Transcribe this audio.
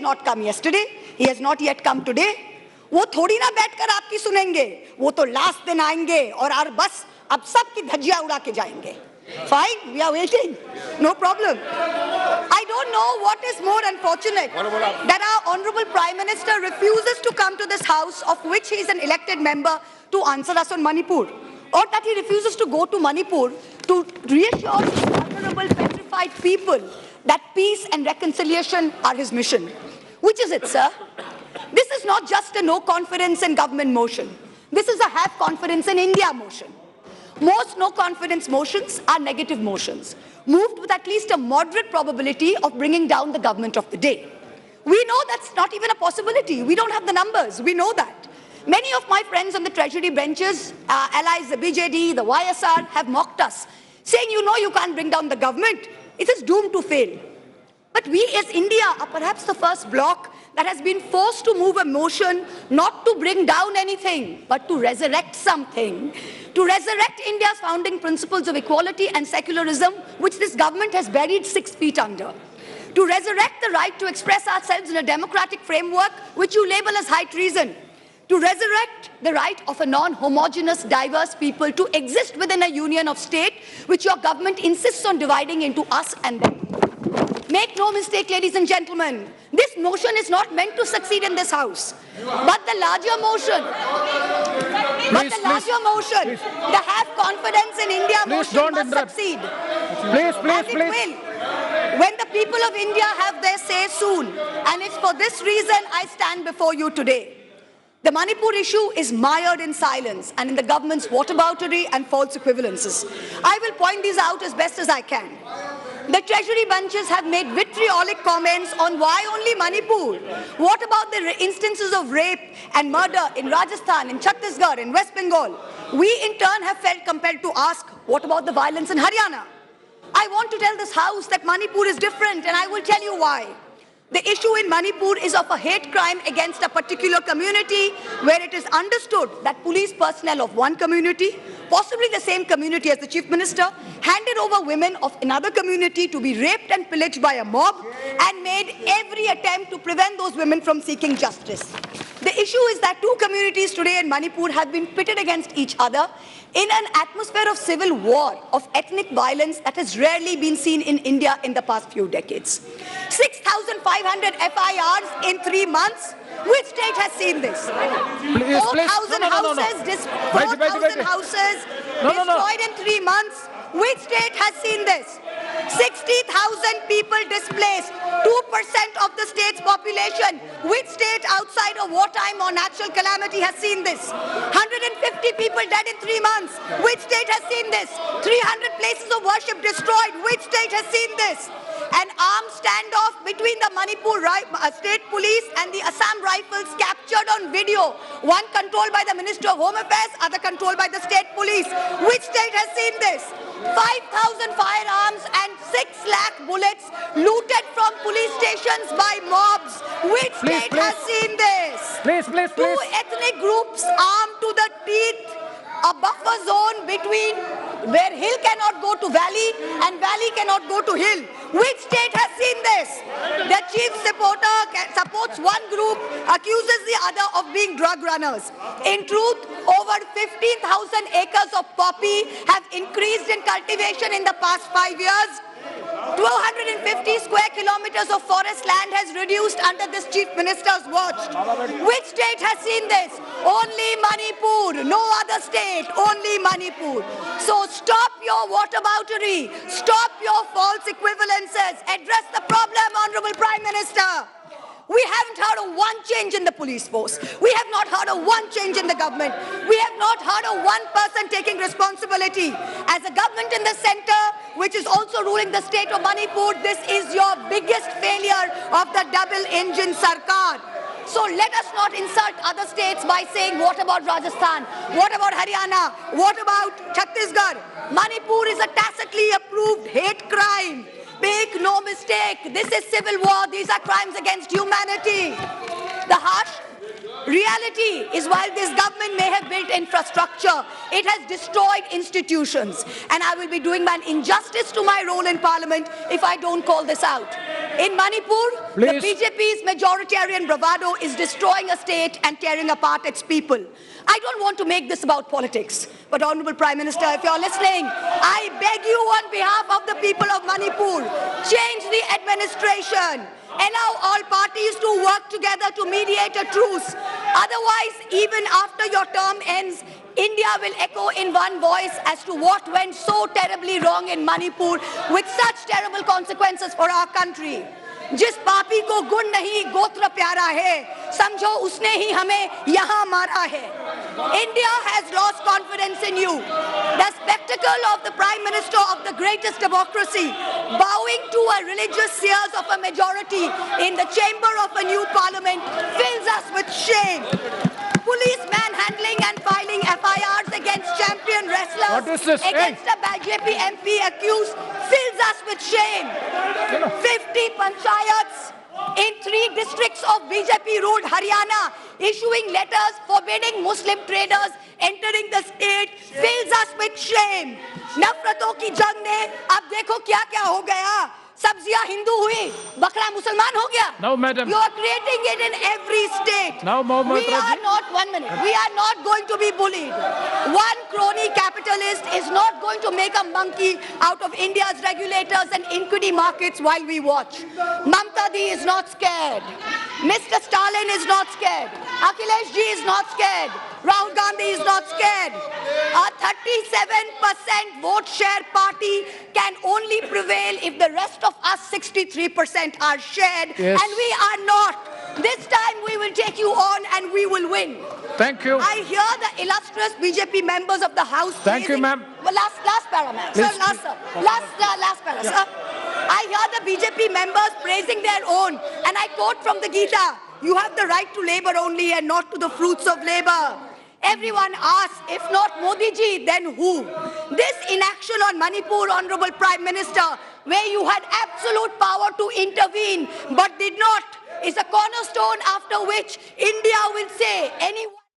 not come yesterday. He has not yet come today. वो थोड़ी ना बैठकर आपकी सुनेंगे. वो तो लास्ट दिन आएंगे और बस अब सबकी धज्जियां उड़ा के जाएंगे. Fine, we are waiting. No problem. I don't know what is more unfortunate that our Honorable Prime Minister refuses to come to this house, of which he is an elected member, to answer us on Manipur. Or that he refuses to go to Manipur to reassure vulnerable, petrified people that peace and reconciliation are his mission. Which is it, sir? This is not just a no confidence in government motion. This is a have confidence in India motion. Most no confidence motions are negative motions, moved with at least a moderate probability of bringing down the government of the day. We know that's not even a possibility. We don't have the numbers. We know that. Many of my friends on the Treasury benches, allies, the BJD, the YSR, have mocked us, saying, you know, you can't bring down the government. It is doomed to fail. But we as India are perhaps the first bloc that has been forced to move a motion not to bring down anything, but to resurrect something. To resurrect India's founding principles of equality and secularism, which this government has buried 6 feet under. To resurrect the right to express ourselves in a democratic framework, which you label as high treason. To resurrect the right of a non-homogeneous, diverse people to exist within a union of state, which your government insists on dividing into us and them. Make no mistake, ladies and gentlemen, this motion is not meant to succeed in this house. But the larger motion, the have confidence in India motion must succeed. Please. Will. When the people of India have their say soon. And it's for this reason I stand before you today. The Manipur issue is mired in silence and in the government's whataboutery and false equivalences. I will point these out as best as I can. The Treasury benches have made vitriolic comments on why only Manipur. What about the instances of rape and murder in Rajasthan, in Chhattisgarh, in West Bengal? We in turn have felt compelled to ask, what about the violence in Haryana? I want to tell this house that Manipur is different, and I will tell you why. The issue in Manipur is of a hate crime against a particular community where it is understood that police personnel of one community, possibly the same community as the Chief Minister, handed over women of another community to be raped and pillaged by a mob and made every attempt to prevent those women from seeking justice. The issue is that 2 communities today in Manipur have been pitted against each other in an atmosphere of civil war, of ethnic violence that has rarely been seen in India in the past few decades. 6,500 FIRs in 3 months. Which state has seen this? 4,000 houses destroyed in 3 months. Which state has seen this? 60,000 people displaced, 2% of the state's population. Which state outside of wartime or natural calamity has seen this? 150 people dead in 3 months. Which state has seen this? 300 places of worship destroyed. Which state has seen this? An armed standoff between the Manipur state police and the Assam Rifles captured on video. One controlled by the Minister of Home Affairs, other controlled by the state police. Which state has seen this? 5,000 firearms and 6 lakh bullets looted from police stations by mobs. Which state has seen this? Two ethnic groups armed to the teeth, a buffer zone between where hill cannot go to valley and valley cannot go to hill. Which state has seen this? The chief supporter supports one group, accuses the other of being drug runners. In truth, over 15,000 acres of poppy have increased in cultivation in the past 5 years. 250 square kilometers of forest land has reduced under this chief minister's watch. Which state has seen this? Only Manipur, no other state, only Manipur. So stop your whataboutery, stop your false equivalences, address the problem, Honorable Prime Minister. We haven't heard of one change in the police force. We have not heard of one change in the government. We have not heard of one person taking responsibility. As a government in the center, which is also ruling the state of Manipur, this is your biggest failure of the double-engine Sarkar. So let us not insult other states by saying, what about Rajasthan? What about Haryana? What about Chhattisgarh? Manipur is a tacitly approved hate crime. Make no mistake, this is civil war. These are crimes against humanity. The harsh Reality is, while this government may have built infrastructure, it has destroyed institutions. And I will be doing an injustice to my role in Parliament if I don't call this out. In Manipur, the BJP's majoritarian bravado is destroying a state and tearing apart its people. I don't want to make this about politics, but Honorable Prime Minister, if you're listening, I beg you on behalf of the people of Manipur, change the administration. Allow all parties to work together to mediate a truce. Otherwise, even after your term ends, India will echo in one voice as to what went so terribly wrong in Manipur with such terrible consequences for our country. जिस पापी को गुण नहीं गोत्र प्यारा है, समझो उसने ही हमें यहाँ मारा है. India has lost confidence in you. The spectacle of the Prime Minister of the greatest democracy bowing to a religious seers of a majority in the chamber of a new parliament fills us with shame. Police manhandling and filing FIRs against champion wrestlers against a BJP MP accused fills us with shame. 50 panchayats in 3 districts of BJP-ruled Haryana issuing letters forbidding Muslim traders entering the state fills us with shame. नफरतों की जंग ने अब देखो क्या-क्या हो गया. सब्जियां हिंदू हुई, बकरा मुसलमान हो गया. No, madam. You are creating it in every state. Now, we are not, 1 minute, we are not going to be bullied. One crony capitalist is not going to make a monkey out of India's regulators and equity markets while we watch. Mamta Di is not scared. Mr. Stalin is not scared. Akhilesh Ji is not scared. Rahul Gandhi is not scared. A 37% vote share party can only prevail if the rest of us 63% are shared, yes. And we are not. This time we will take you on and we will win. Thank you. I hear the illustrious BJP members of the House. Thank you, ma'am. Well, last para, ma'am. Sir, last para, yeah. Sir. I hear the BJP members praising their own, and I quote from the Gita, "You have the right to labor only and not to the fruits of labor." Everyone asks, if not Modi ji, then who? This inaction on Manipur, Honorable Prime Minister, where you had absolute power to intervene but did not, is a cornerstone after which India will say anyone